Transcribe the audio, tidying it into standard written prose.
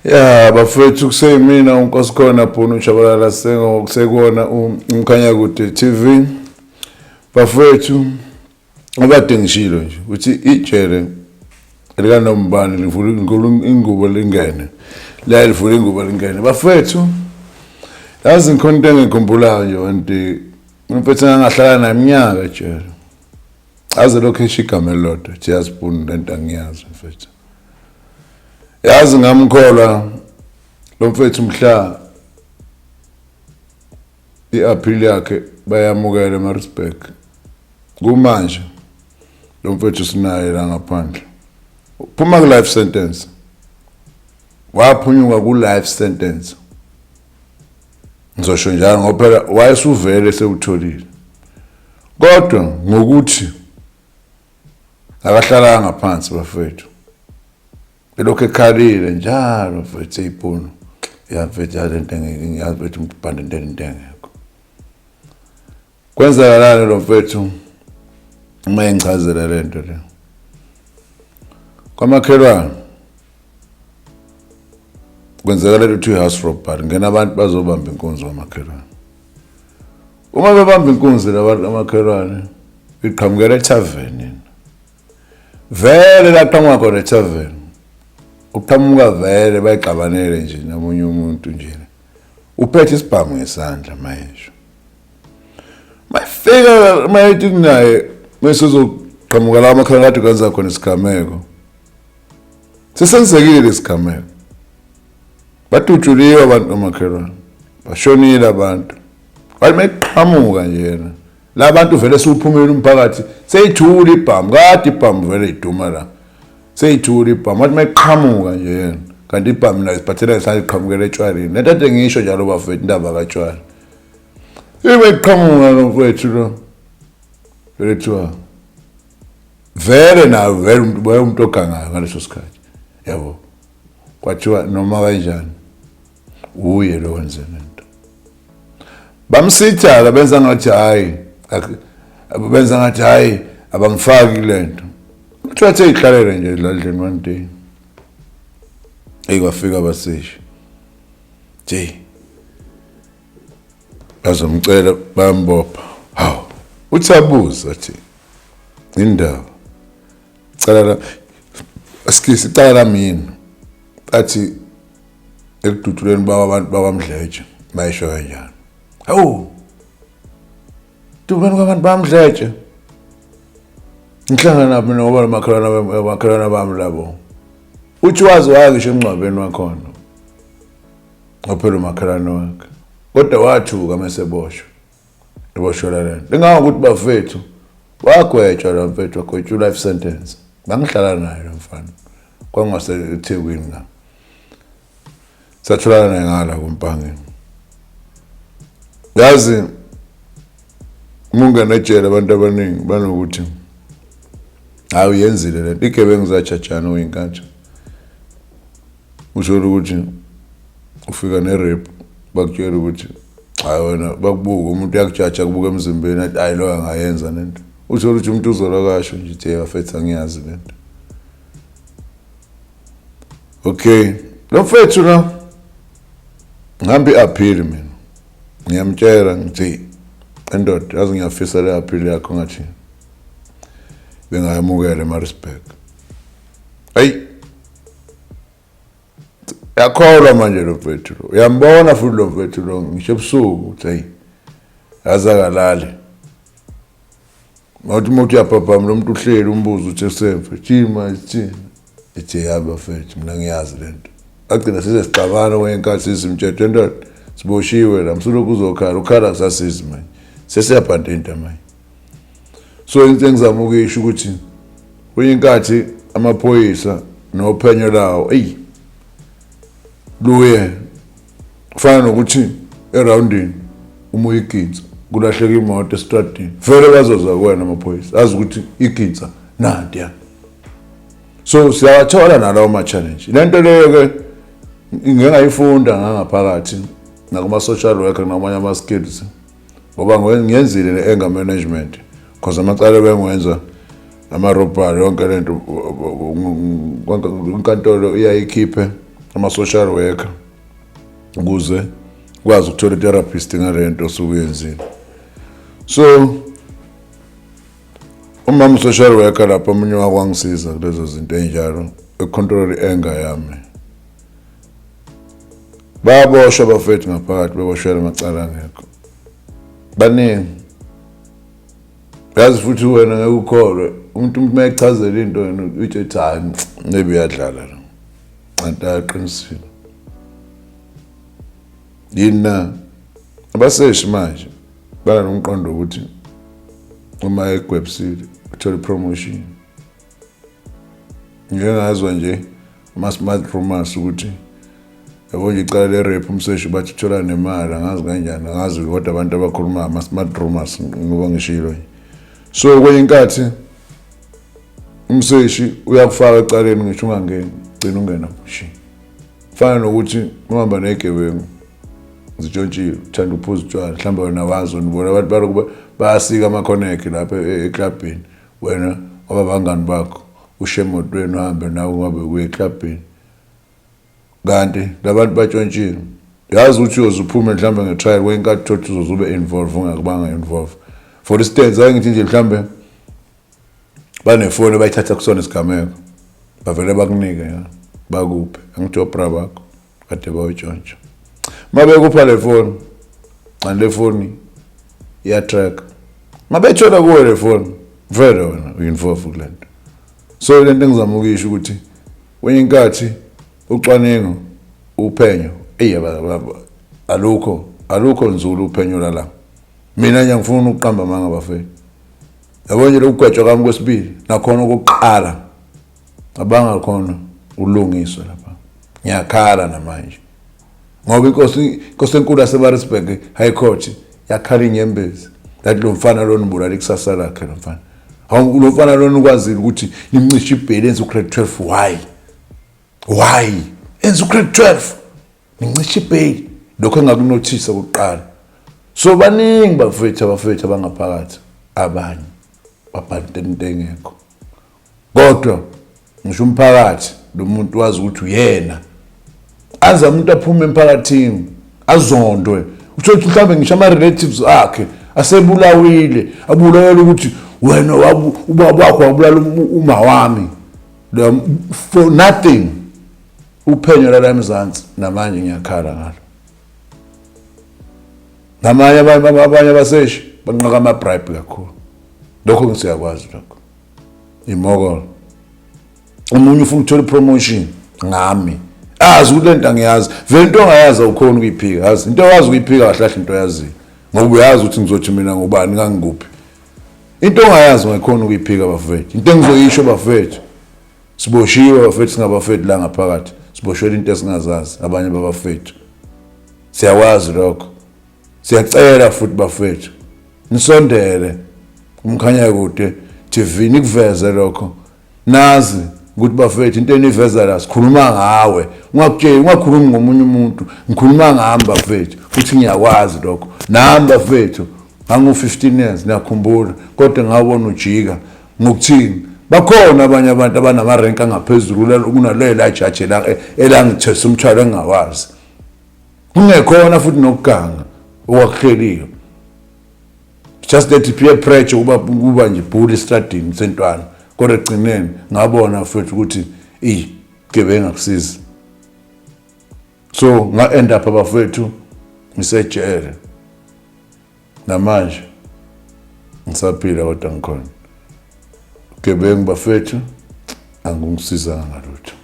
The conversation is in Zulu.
Ya bafethu kuseyimina uNkosikhona Bhunu Shabalala sekona umkhanya kude TV. Bafethu abade ngishilo nje ukuthi ijele elika nombani livula ingubo lingene. La livula ingubo lingene. Bafethu yazi ngikhona into engikhumbulayo nje wanti umfethu ngahlala naminyaka ejele. Aze lokho ishigama elodwa Jazz Bhunu lento angiyazi mfethu. Yazi ngamkhola lo mfethu mhla iappeal yakhe bayamukela eMaritzburg. Kumanje lo mfethu sinaye la ngaphandle. Uphuma ku life sentence. Waphunyuka ku life sentence. Ngizosho njalo ngoba phela wayesuvele sewutholile. Kodwa ngokuthi akahlala ngaphansi bafethu. Elokho ekhalile njalo mfethu eyiphunu. Yamfethu lento ngiyazi ukuthi umbhande into engekho. Kwenzakalani lo mfethu? Uma engichazela lento le. Kwamakhelwane kwenzakala ukuthi house robbery ngena abantu bazobamba inkunzi kwamakhelwane. Uma bebamba inkunzi labantu amakhelwane iqhamukela ethaveni. Vele laqhamuka khona ethaveni. Uqhamuka vele bayixabanele nje namunye umuntu nje. Uphethe isibhamu ngesandla manje. Mayifika mayithi kunaye mesozoqhamuka la amakhelwane kade kwenza khona isigameko. Sesenzekile isigameko. Batutshuliwe abantu amakhelwane. Bashonile abantu. Wathi mayiqhamuka nje yena. La bantu vele suphumela umphakathi seyithula ibhamu kade ibhamu vele iduma la. Seyithula ibhamu wathi mayiqhamuka nje yena. Kanti ibhamu la isiphathela isandla iqhamukela etshwaleni. Nentathe ngisho njalo bafethu indaba kaTshwala. Ibeqhamuka lo mfethu lo. Vele thiwa vele na vele umuntu ogangayo ngaleso sikhathi. Yabo. Kwathiwa noma kanjani uye lo wenze lento. Bamsitha benza ngathi hayi benza ngathi hayi abangifaki lento. Kuthiwa eyihlalele nje ladleni one day. Kwafika abasishi. Bazomcela bayambopha. Hawu. Uthi abuza athi indaba. Cala la asikisi cala mina. Athi ekudutuleni babantu bakwamdletshe bayisho kanjani. Hawu. Dubeni kwabantu bamdletshe. Ngihlangana nabo mina ngoba makhelwana bami labo. Uthi wazi ngisho encwabeni wakhona. Ngophela umakhelwane wakhe. Kodwa wathuka meseboshwa. Eboshwela lento. Lingangokuthi bafethu wagwetshwa lo mfethu wagwetshwa life sentence. Bangihlala naye lo mfana. Kwangase eThekwini nga. Satholana naye ngala kumpangeni. Yazi mungana ejele abantu abaningi banokuthi awuyenzile lento igebengu zachachana oyinkantsha. Usho ukuthi ufika nerep bakutshela ukuthi hayi wena bakubuka umuntu yakujaja kubuka emzimbeni athi hayi lo angayenza lento. Usho ukuthi umuntu uzola kasho nje ithi afethu angiyazi lento. Okay, lo mfethu la ngihambi appeal mina. Ngiyamtshela ngithi endoda yazi ngiyafisa le appeal yakho ngathi bengayamukela eMaritzburg. Hey. Yakholwa manje lo mfethu lo. Uyambona futhi lo mfethu lo ngisho ebusuku uthi hey. Azakalale. Wathi umuntu yapapha lo muntu uhleli umbuzo uthi semfe. Chima ithi. Ethi yaba mfethu mina ngiyazi lento. Agcina sesicabana wenkathi simthethe endoda. Siboshiwe la msuloku uzokhala ukhala kusasizi manje. Sesiyabhandenta manje. So into engizama ukuyisho ukuthi kuyinkathi amaphoyisa nophenyo lawo luye kufana nokuthi eroundini uma uyigitsa kulahleka imoto estradini vele bazoza kuwena amaphoyisa azi ukuthi igitsa nadiya. So siyawathola nalawo ma challenge. Lento leyo ke ngingayifunda ngaphakathi nakuma social worker namanye ama skills ngoba ngiyenzile le-anger management because amacala bengiwenza ama robbery yonke lento inkantolo iyayikhiphe ama-social worker ukuze ukwazi ukuthola i-therapist ngalento osukuyenzile. So umama u-social worker lapho omunye wakwangisiza kulezo zinto enjalo econtrol i-anger yami. Baboshwa bafethu ngaphakathi beboshwela amacala angekho baningi. Yazi futhi wena ngeke ukholwe umuntu mayichazela into yena uthi cha maybe yadlala la antaqinisile yina abaseshi manje bala nomqondo ukuthi uma egwebsile uthola promotion. Ngiyengazwa nje ama-smart rumors ukuthi yabo nje icala le-rap umseshi bathi uthola nemali angazi kanjani angazi kodwa abantu abakhuluma ama-smart rumors ngoba ngishilo nje. So kwenye inkathi umseshi uyakufaka ecaleni ngisho ungangeni gcina ungena kushi. Fana nokuthi uhamba negebengu zitshontshile uthanda uphuza utshwala mhlawumbe wena wazi unibona abantu baloko bayasika ama-connect lapha eclubini wena ngoba bangani bakho ushe emotweni uhambe nawe ungabe kuye eclubini kanti labantu batshontshiwe. Yazi ukuthi uzuphume mhlawumbe ngetrial kwenkathi thothi uzozube involve ungakubanga involve. For instance angithi nje mhlawumbe banefoni bayithatha kusona isigameko bavele bakunike ya bakuphe angithi opra bakho kade bayitshontsha mabe kupha le phone le phone iya track mabethola kuwe le phone vele wena uinvolve kulento. So lento engizama ukuyisho ukuthi kwenye inkathi ucwaningo uphenyo alukho nzulu uphenyo la mina nje ngifuna ukuqamba manga bafethu. Yabo nje lokugwetshwa kwami kwesibili nakhona ukuqala abanga khona ulungiswa lapha ngiyakhala namanje ngoba inkosi enkulu yaseMaritzburg High Court yakhala inyembezi lathi lo mfana lo nibulala ikusasa lakhe lo mfana. Hawu lo mfana lo ukwazile ukuthi imncishe ibhelenze ugrade 12 why enza ugrade 12 nimncishe ibhele lokho engakunothisa ukuqala. So baningi bafethu abangaphakathi abanye babhantente ngekho kodwa ngisho umphakathi lo muntu wazi ukuthi uyena aza umuntu aphuma emphakathini azondwe uthothi mhlambe ngisho ama-relatives akhe asebulawile abulawela ukuthi wena ubaba wakho wabulala uma wami for nothing. Uphenyo la eMzansi namanje ngiyakhala ngalo. Namanye abanye abaseshi banqaka ama-bribe kakhulu. Lokho ngisiyakwazi lokho. Imokolo. Umunye ufuna ukuthola promotion ngami. Azi ukuthi lento angiyazi. Vele into ongayazi awukhona ukuyiphika. Yazi into owazi ukuyiphika kahle into oyazi. Ngoba uyazi ukuthi ngizothi mina ngubani ngangikuphi. Into ongayazi ungakhona ukuyiphika bafethu. Into engizoyisho bafethu. Siboshiwe bafethu singabafethu la ngaphakathi. Siboshwela into esingazazi abanye babafethu. Siyawazi lokho. Siyacela futhi bafethu. Nisondele umkhanya kude TV nikuveze lokho. Nazi ukuthi bafethu into eniveza la sikhuluma ngawe. Ungakutshela ungakhulumi ngomunye umuntu. Ngikhuluma ngami bafethu. Futhi ngiyakwazi lokho. Nami bafethu angu 15 years ngiyakhumbula kodwa ngabona ujika ngokuthini. Bakhona abanye abantu abanamarenka ngaphezulu kunalela judge la elangithesa umthwalo engawazi. Kungekhona futhi nokuganga okwakheliyo. Just that peer pressure kuba nje bully stradini sentwana. Kodwa egcineni ngabona futhi ukuthi gebenga kusiza. So nga end up abafethu ngisejele. Namanje ngisaphila kodwa ngikhona. Gebengu bafethu angungisiza ngalutho.